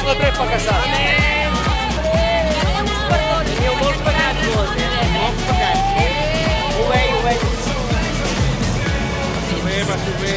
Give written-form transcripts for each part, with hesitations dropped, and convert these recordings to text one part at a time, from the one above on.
la trep per casar. Teniu molts pecats, vos, molts pecats. Ho veig. Passi bé.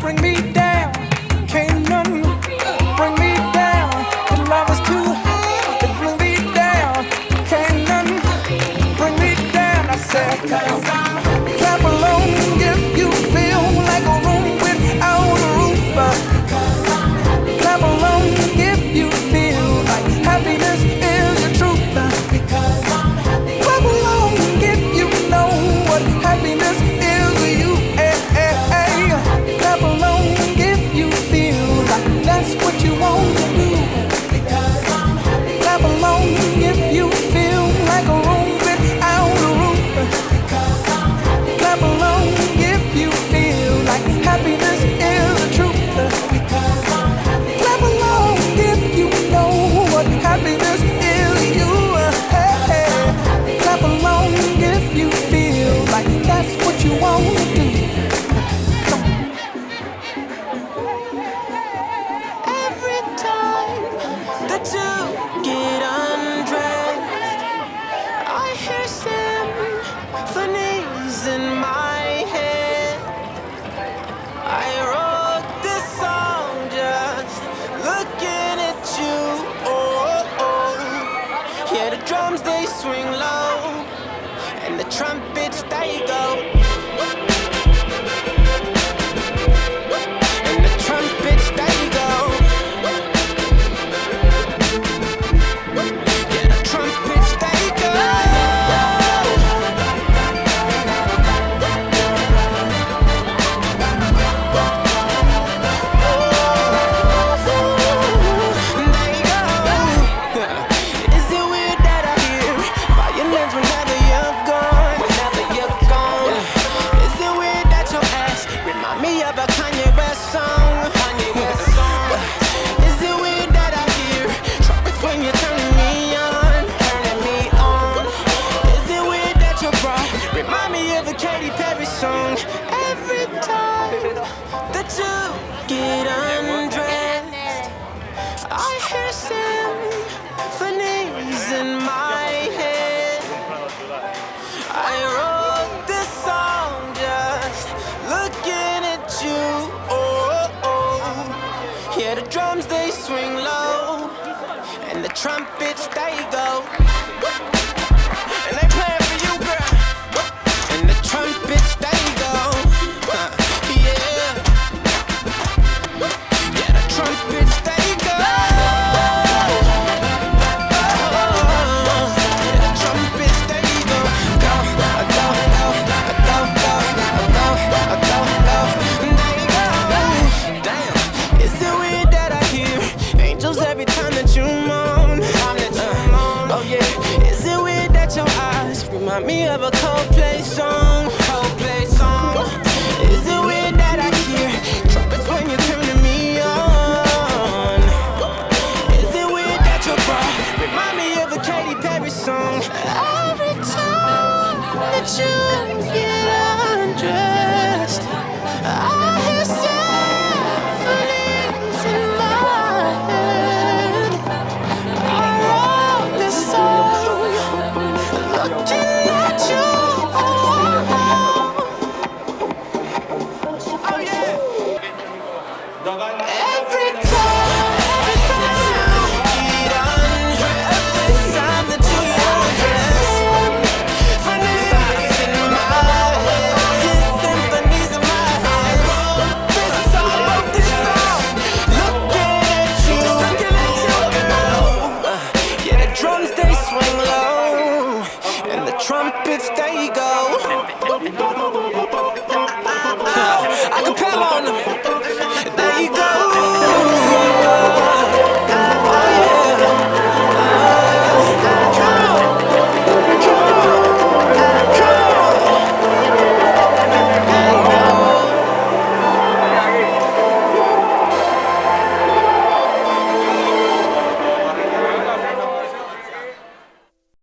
Bring me down, can't none bring me you want to do. Because I'm happy. Clap along if you feel like a room without a roof. Because I'm happy. Clap along if you feel like happiness is the truth. Because I'm happy. Clap along if you know what happiness is to you. Hey, hey. Clap along if you feel like that's what you want to do. Every time that you get undressed, I hear symphonies in my head. I wrote this song just looking at you. Oh, oh. Yeah, the drums they swing low, and the trumpets they go. And the trumpets they go. Yeah, the trumpets they go. Is it weird that I hear violins whenever you're gone? Whenever you're gone. Is it weird that your ass remind me of a Kanye West song? Kanye West song. Is it weird that I hear trumpets when you're turning me on? Turning me on. Is it weird that your bra remind me of a Katy Perry song? Every time that you get undressed, I hear symphonies in my head. I wrote this song just looking at you. Oh, oh. Yeah, the drums they swing low, and the trumpets they go. And they playing for you, girl. And the trumpets they go. Yeah. Yeah, the trumpets they go. Yeah, the trumpets they go. Go, go, go, go, go, go, go, go. They go. Damn. Is it weird that I hear angels every time that you moan? Oh yeah. Is it weird that your eyes remind me of a Coldplay song?